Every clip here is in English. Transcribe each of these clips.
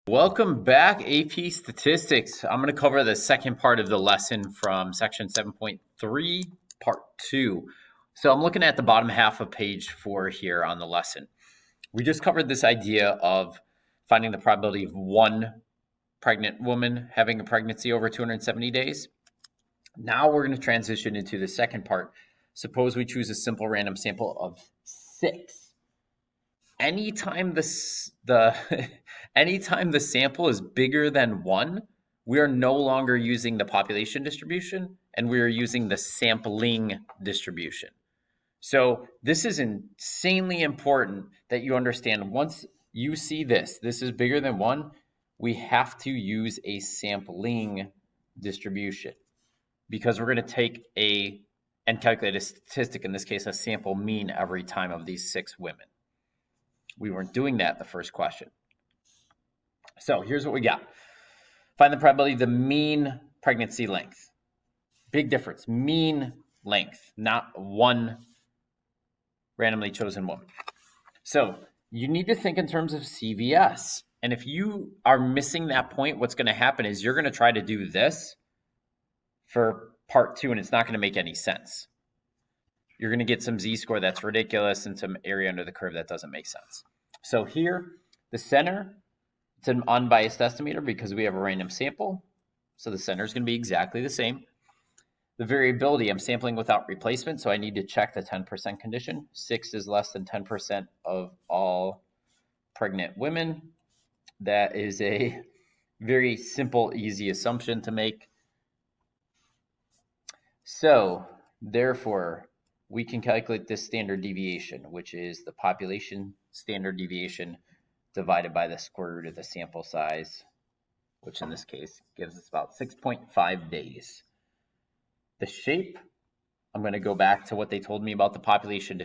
Welcome back, AP Statistics. I'm going to cover the second part of the lesson from section 7.3, part 2. So I'm looking at the bottom half of page 4 here on the lesson. We just covered this idea of finding the probability of one pregnant woman having a pregnancy over 270 days. Now we're going to transition into the second part. Suppose we choose a simple random sample of 6. Anytime anytime the sample is bigger than 1, we are no longer using the population distribution and we are using the sampling distribution. So this is insanely important that you understand. Once you see this is bigger than 1, we have to use a sampling distribution because we're going to take and calculate a statistic, in this case a sample mean, every time of these 6 women. We weren't doing that in the first question. So here's what we got. Find the probability of the mean pregnancy length. Big difference. Mean length, not one randomly chosen woman. So you need to think in terms of CVS. And if you are missing that point, what's going to happen is you're going to try to do this for part 2, and it's not going to make any sense. You're going to get some z-score that's ridiculous and some area under the curve that doesn't make sense. So here, the center, it's an unbiased estimator because we have a random sample. So the center is going to be exactly the same. The variability, I'm sampling without replacement, so I need to check the 10% condition. 6 is less than 10% of all pregnant women. That is a very simple, easy assumption to make. So, therefore, we can calculate this standard deviation, which is the population standard deviation divided by the square root of the sample size, which in this case gives us about 6.5 days. The shape, I'm going to go back to what they told me about the population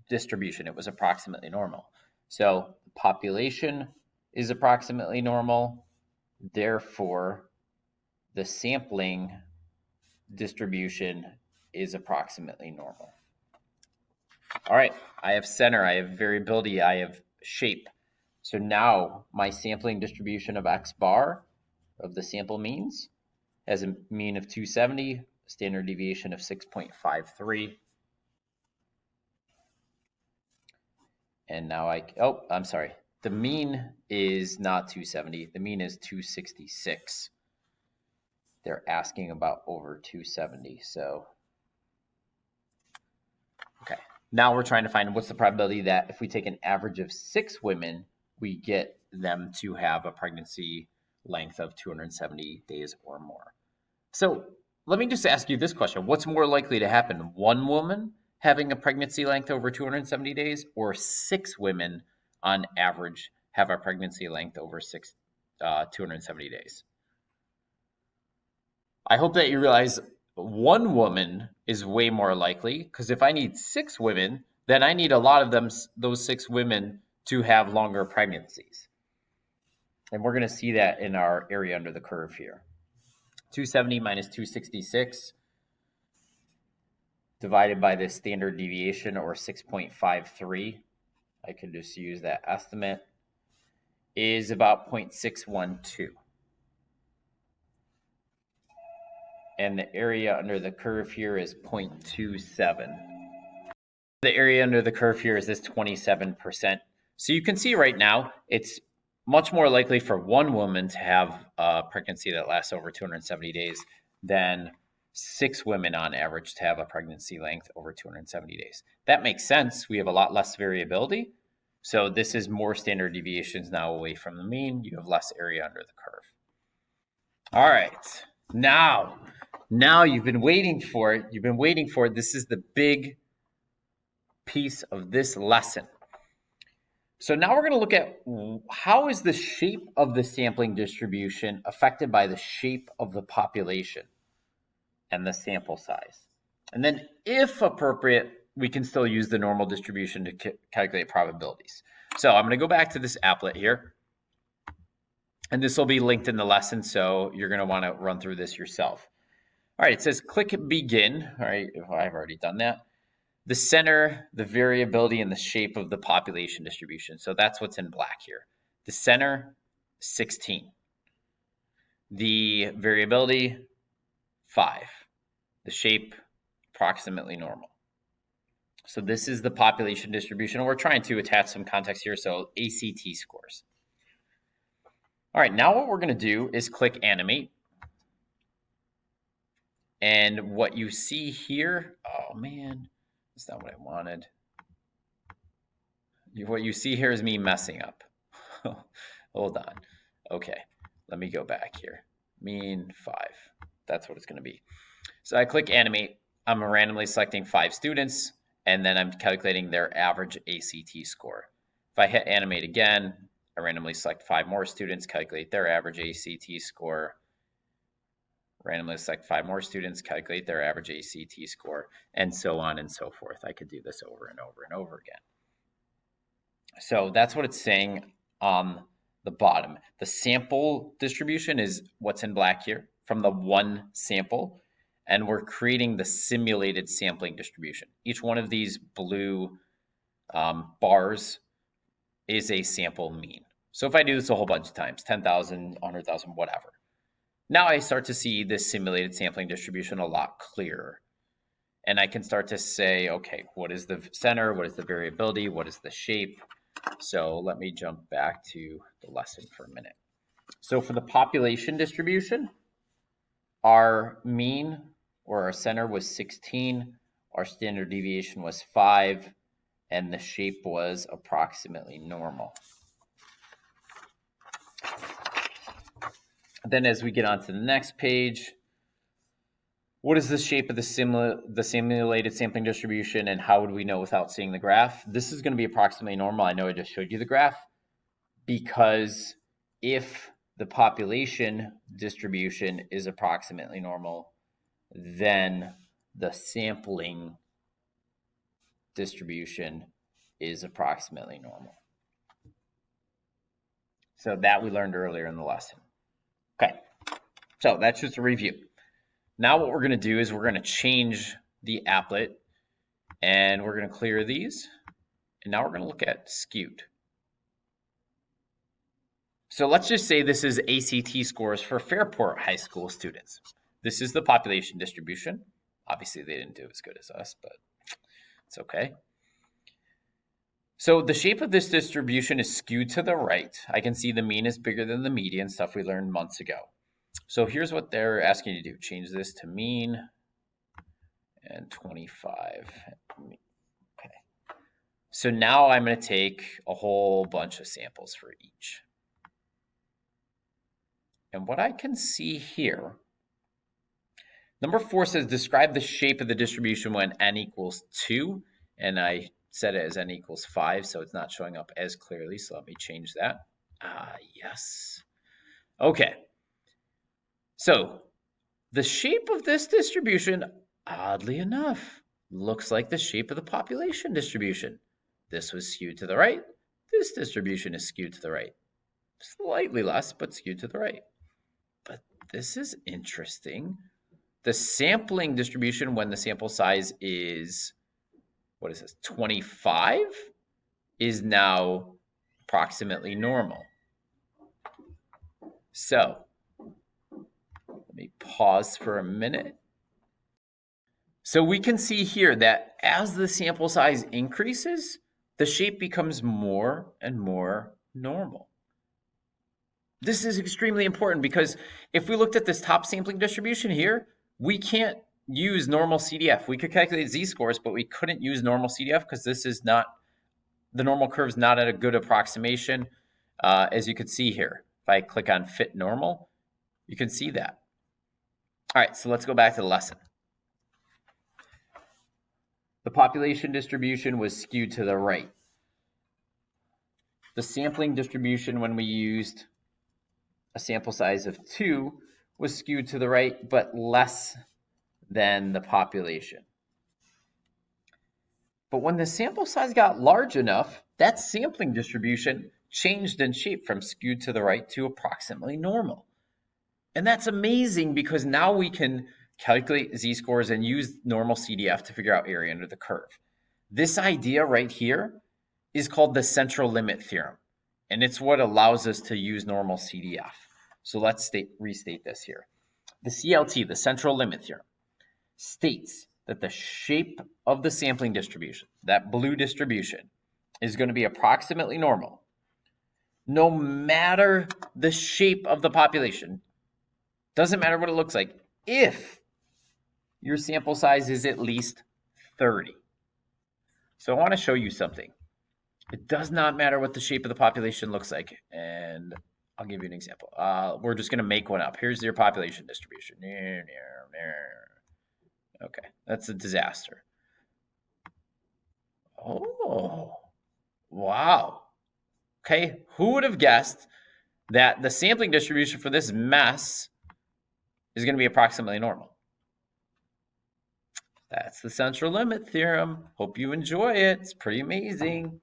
distribution. It was approximately normal. So the population is approximately normal. Therefore, the sampling distribution is approximately normal. All right, I have center, I have variability, I have shape. So now my sampling distribution of X bar of the sample means has a mean of 270, standard deviation of 6.53. And now I'm sorry. The mean is not 270. The mean is 266. They're asking about over 270. So, okay. Now we're trying to find what's the probability that if we take an average of 6 women, we get them to have a pregnancy length of 270 days or more. So let me just ask you this question. What's more likely to happen? 1 woman having a pregnancy length over 270 days, or 6 women on average have a pregnancy length over 270 days? I hope that you realize 1 woman is way more likely, because if I need 6 women, then I need a lot of those 6 women to have longer pregnancies. And we're going to see that in our area under the curve here. 270 minus 266 divided by the standard deviation, or 6.53, I could just use that estimate, is about 0.612. And the area under the curve here is 0.27. The area under the curve here is this 27%. So you can see right now, it's much more likely for 1 woman to have a pregnancy that lasts over 270 days than 6 women on average to have a pregnancy length over 270 days. That makes sense. We have a lot less variability. So this is more standard deviations now away from the mean. You have less area under the curve. All right. Now you've been waiting for it. This is the big piece of this lesson. So now we're going to look at how is the shape of the sampling distribution affected by the shape of the population and the sample size. And then if appropriate, we can still use the normal distribution to calculate probabilities. So I'm going to go back to this applet here. And this will be linked in the lesson, so you're going to want to run through this yourself. All right, it says click begin. All right, I've already done that. The center, the variability, and the shape of the population distribution. So that's what's in black here. The center 16. The variability, 5. The shape, approximately normal. So this is the population distribution. We're trying to attach some context here, so ACT scores. All right, now what we're going to do is click Animate. And what you see here, oh man, that's not what I wanted. What you see here is me messing up. Hold on. Okay, let me go back here. Mean 5. That's what it's going to be. So I click Animate. I'm randomly selecting 5 students, and then I'm calculating their average ACT score. If I hit Animate again, I randomly select 5 more students, calculate their average ACT score. Randomly select 5 more students, calculate their average ACT score, and so on and so forth. I could do this over and over and over again. So that's what it's saying on the bottom. The sample distribution is what's in black here from the one sample, and we're creating the simulated sampling distribution. Each one of these blue bars is a sample mean. So if I do this a whole bunch of times, 10,000, 100,000, whatever, now I start to see this simulated sampling distribution a lot clearer. And I can start to say, okay, what is the center? What is the variability? What is the shape? So let me jump back to the lesson for a minute. So for the population distribution, our mean or our center was 16, our standard deviation was 5, and the shape was approximately normal. Then as we get on to the next page, what is the shape of the simulated sampling distribution, and how would we know without seeing the graph? This is going to be approximately normal. I know I just showed you the graph, because if the population distribution is approximately normal, then the sampling distribution is approximately normal. So that we learned earlier in the lesson. Okay, so that's just a review. Now what we're going to do is we're going to change the applet, and we're going to clear these, and now we're going to look at skewed. So let's just say this is ACT scores for Fairport High School students. This is the population distribution. Obviously they didn't do as good as us, but it's okay. So the shape of this distribution is skewed to the right. I can see the mean is bigger than the median, stuff we learned months ago. So here's what they're asking you to do. Change this to mean and 25. Okay. So now I'm going to take a whole bunch of samples for each. And what I can see here, number 4 says describe the shape of the distribution when n equals 2. And I set it as n equals 5, so it's not showing up as clearly. So let me change that. Yes. Okay. So the shape of this distribution, oddly enough, looks like the shape of the population distribution. This was skewed to the right. This distribution is skewed to the right. Slightly less, but skewed to the right. But this is interesting. The sampling distribution when the sample size is, what is this, 25, is now approximately normal. So let me pause for a minute. So we can see here that as the sample size increases, the shape becomes more and more normal. This is extremely important because if we looked at this top sampling distribution here, we can't use normal CDF. We could calculate z-scores, but we couldn't use normal CDF because this is not, the normal curve is not at a good approximation, as you can see here. If I click on fit normal, you can see that. All right, so let's go back to the lesson. The population distribution was skewed to the right. The sampling distribution when we used a sample size of 2 was skewed to the right, but less than the population. But when the sample size got large enough, that sampling distribution changed in shape from skewed to the right to approximately normal. And that's amazing because now we can calculate z-scores and use normal CDF to figure out area under the curve. This idea right here is called the central limit theorem. And it's what allows us to use normal CDF. So let's restate this here. The CLT, the central limit theorem, states that the shape of the sampling distribution, that blue distribution, is going to be approximately normal, no matter the shape of the population. Doesn't matter what it looks like, if your sample size is at least 30. So I want to show you something. It does not matter what the shape of the population looks like. And I'll give you an example. We're just going to make one up. Here's your population distribution. Okay, that's a disaster. Oh, wow. Okay, who would have guessed that the sampling distribution for this mess is going to be approximately normal? That's the central limit theorem. Hope you enjoy it. It's pretty amazing.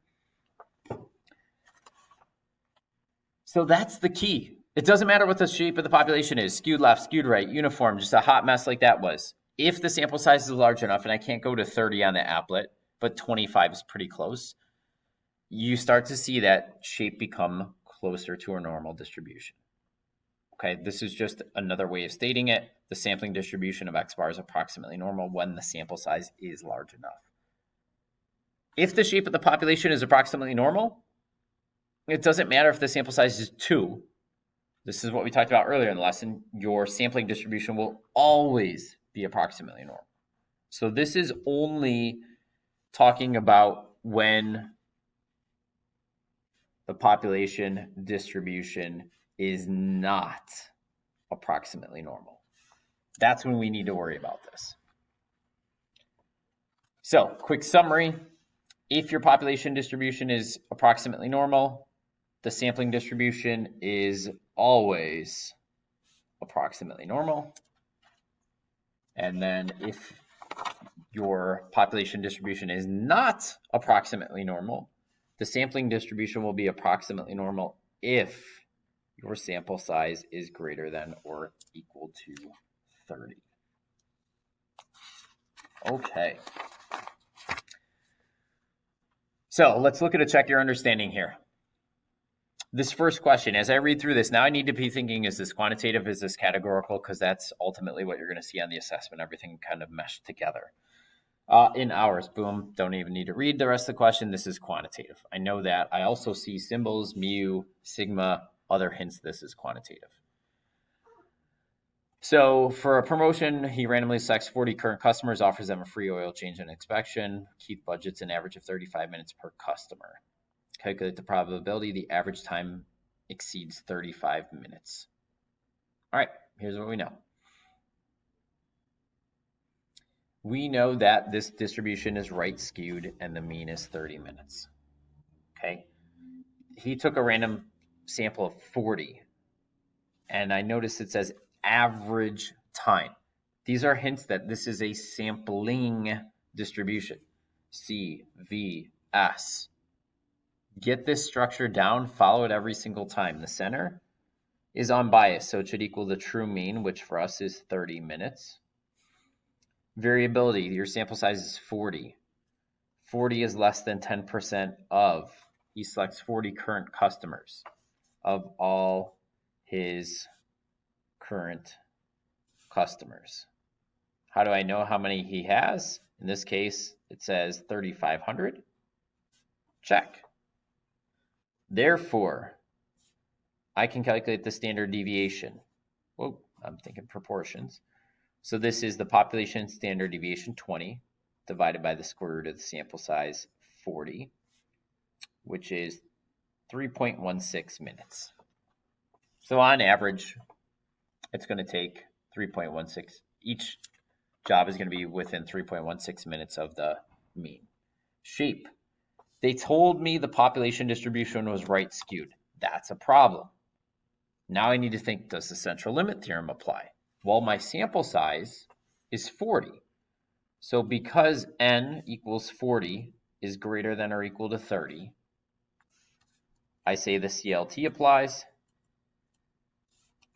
So that's the key. It doesn't matter what the shape of the population is, skewed left, skewed right, uniform, just a hot mess like that was. If the sample size is large enough, and I can't go to 30 on the applet, but 25 is pretty close, you start to see that shape become closer to a normal distribution. Okay, this is just another way of stating it. The sampling distribution of X bar is approximately normal when the sample size is large enough. If the shape of the population is approximately normal, it doesn't matter if the sample size is 2. This is what we talked about earlier in the lesson. Your sampling distribution will always be approximately normal. So this is only talking about when the population distribution is not approximately normal. That's when we need to worry about this. So, quick summary. If your population distribution is approximately normal, the sampling distribution is always approximately normal. And then if your population distribution is not approximately normal, the sampling distribution will be approximately normal if your sample size is greater than or equal to 30. Okay. So let's look at a check your understanding here. This first question, as I read through this, now I need to be thinking, is this quantitative, is this categorical? Because that's ultimately what you're going to see on the assessment, everything kind of meshed together. In hours, boom, don't even need to read the rest of the question. This is quantitative. I know that. I also see symbols, mu, sigma, other hints this is quantitative. So for a promotion, he randomly selects 40 current customers, offers them a free oil change and inspection. Keith budgets an average of 35 minutes per customer. Calculate the probability the average time exceeds 35 minutes. All right, here's what we know. We know that this distribution is right skewed and the mean is 30 minutes. Okay. He took a random sample of 40 and I noticed it says average time. These are hints that this is a sampling distribution. C, V, S. Get this structure down, follow it every single time. The center is unbiased, so it should equal the true mean, which for us is 30 minutes. Variability, your sample size is 40. 40 is less than 10% of, he selects 40 current customers of all his current customers. How do I know how many he has? In this case, it says 3,500. Check. Therefore, I can calculate the standard deviation. Whoa, I'm thinking proportions. So this is the population standard deviation 20 divided by the square root of the sample size 40, which is 3.16 minutes. So on average, it's going to take 3.16. Each job is going to be within 3.16 minutes of the mean. Shape. They told me the population distribution was right skewed. That's a problem. Now I need to think, does the central limit theorem apply? Well, my sample size is 40. So because n equals 40 is greater than or equal to 30, I say the CLT applies.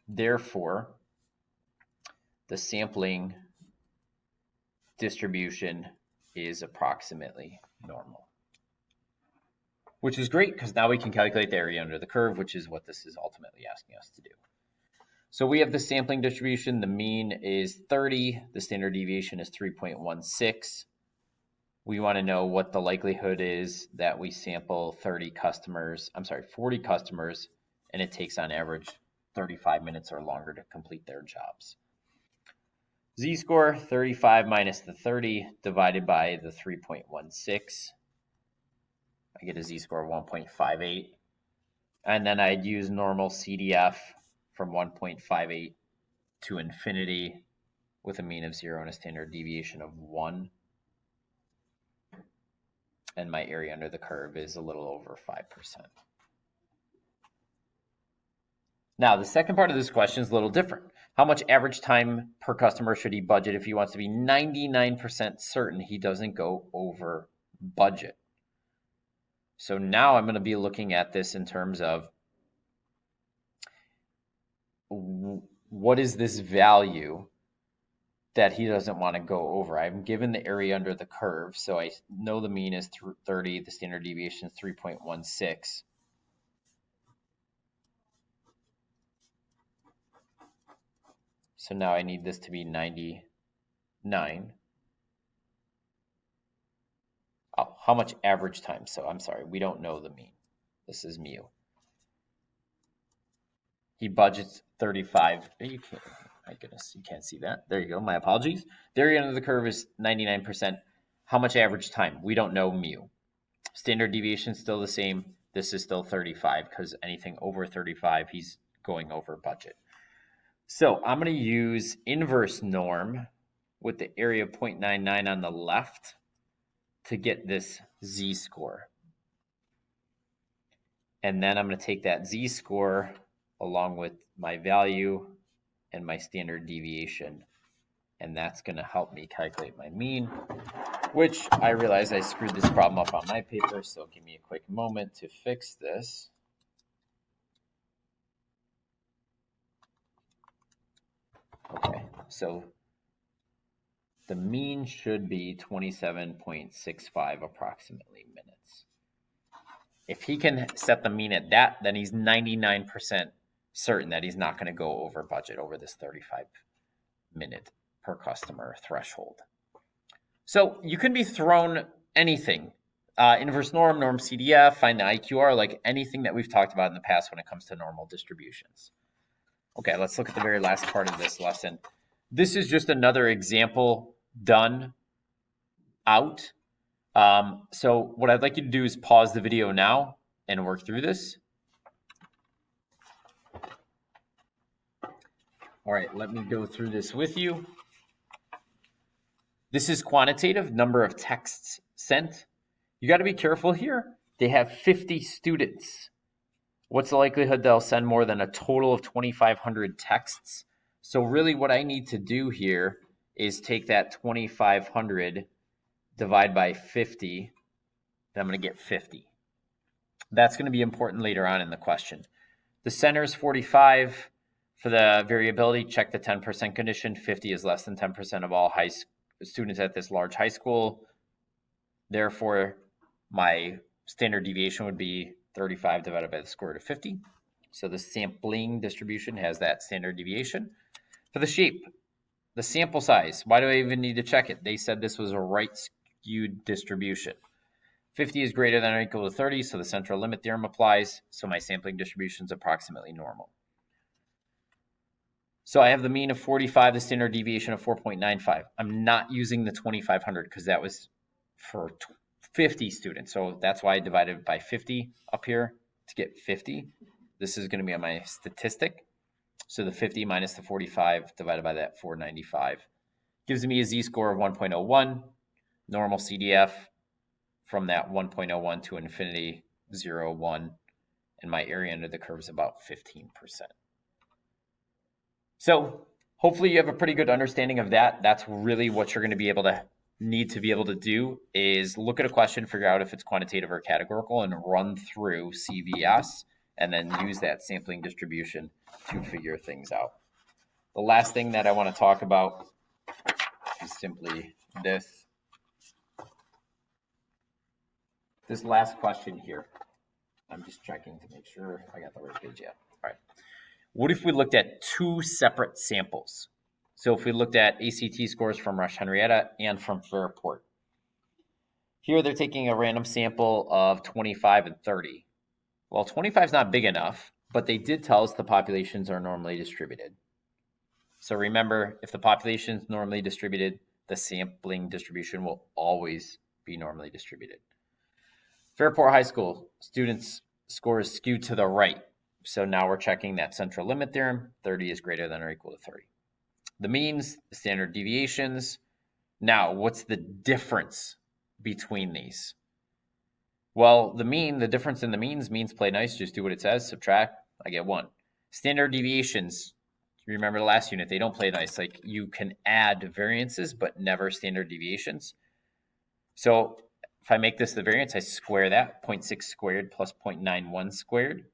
Therefore, the sampling distribution is approximately normal. which is great because now we can calculate the area under the curve, which is what this is ultimately asking us to do. So we have the sampling distribution. The mean is 30. The standard deviation is 3.16. We want to know what the likelihood is that we sample 40 customers, and it takes on average 35 minutes or longer to complete their jobs. Z-score, 35 minus the 30 divided by the 3.16. I get a z-score of 1.58. And then I'd use normal CDF from 1.58 to infinity with a mean of 0 and a standard deviation of 1. And my area under the curve is a little over 5%. Now, the second part of this question is a little different. How much average time per customer should he budget if he wants to be 99% certain he doesn't go over budget? So now I'm going to be looking at this in terms of what is this value that he doesn't want to go over. I'm given the area under the curve, so I know the mean is 30, the standard deviation is 3.16. So now I need this to be 99. Oh, how much average time? So I'm sorry, we don't know the mean. This is mu. He budgets 35. You can't, my goodness, you can't see that. There you go. My apologies. The area under the curve is 99%. How much average time? We don't know mu. Standard deviation is still the same. This is still 35 because anything over 35, he's going over budget. So I'm going to use inverse norm with the area of 0.99 on the left to get this z-score. And then I'm going to take that z-score along with my value and my standard deviation. And that's going to help me calculate my mean, which I realize I screwed this problem up on my paper. So give me a quick moment to fix this. Okay, so the mean should be 27.65 approximately minutes. If he can set the mean at that, then he's 99% certain that he's not going to go over budget, over this 35-minute per customer threshold. So you can be thrown anything. Inverse norm, norm CDF, find the IQR, like anything that we've talked about in the past when it comes to normal distributions. Okay, let's look at the very last part of this lesson. This is just another example done out. So what I'd like you to do is pause the video now and work through this. All right, let me go through this with you. This is quantitative, number of texts sent. You got to be careful here. They have 50 students. What's the likelihood they'll send more than a total of 2,500 texts? So really what I need to do here is take that 2,500, divide by 50, then I'm going to get 50. That's going to be important later on in the question. The center is 45. For the variability, check the 10% condition. 50 is less than 10% of all students at this large high school. Therefore, my standard deviation would be 35 divided by the square root of 50. So the sampling distribution has that standard deviation. For the shape, the sample size, why do I even need to check it? They said this was a right skewed distribution. 50 is greater than or equal to 30, so the central limit theorem applies. So my sampling distribution is approximately normal. So I have the mean of 45, the standard deviation of 4.95. I'm not using the 2,500 because that was for 50 students. So that's why I divided by 50 up here to get 50. This is going to be on my statistic. So the 50 minus the 45 divided by that 495 gives me a z-score of 1.01, normal CDF from that 1.01 to infinity 0.1, and my area under the curve is about 15%. So hopefully you have a pretty good understanding of that. That's really what you're going to be able to need to be able to do is look at a question, figure out if it's quantitative or categorical, and run through CVS, and then use that sampling distribution to figure things out. The last thing that I want to talk about is simply this last question here. I'm just checking to make sure I got the right page. Yeah. All right. What if we looked at two separate samples? So if we looked at ACT scores from Rush Henrietta and from Fairport. Here they're taking a random sample of 25 and 30. Well, 25 is not big enough, but they did tell us the populations are normally distributed. So remember, if the population is normally distributed, the sampling distribution will always be normally distributed. Fairport High School students' scores skewed to the right. So now we're checking that central limit theorem. 30 is greater than or equal to 30. The means, the standard deviations. Now, what's the difference between these? Well, the difference in the means play nice. Just do what it says, subtract, I get 1. Standard deviations, remember the last unit, they don't play nice. Like you can add variances, but never standard deviations. So if I make this the variance, I square that, 0.6 squared plus 0.91 squared.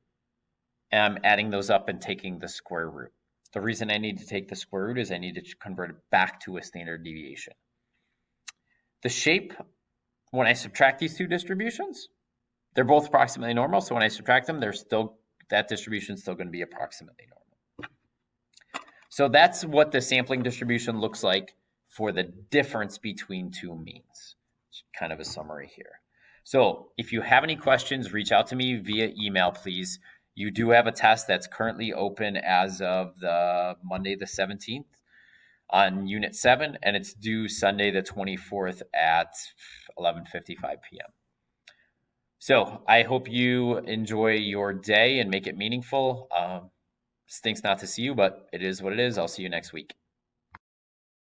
And I'm adding those up and taking the square root. The reason I need to take the square root is I need to convert it back to a standard deviation. The shape, when I subtract these two distributions, they're both approximately normal. So when I subtract them, that distribution is still going to be approximately normal. So that's what the sampling distribution looks like for the difference between two means. It's kind of a summary here. So if you have any questions, reach out to me via email, please. You do have a test that's currently open as of the Monday the 17th on Unit 7, and it's due Sunday the 24th at 11:55 p.m. So I hope you enjoy your day and make it meaningful. Stinks not to see you, but it is what it is. I'll see you next week.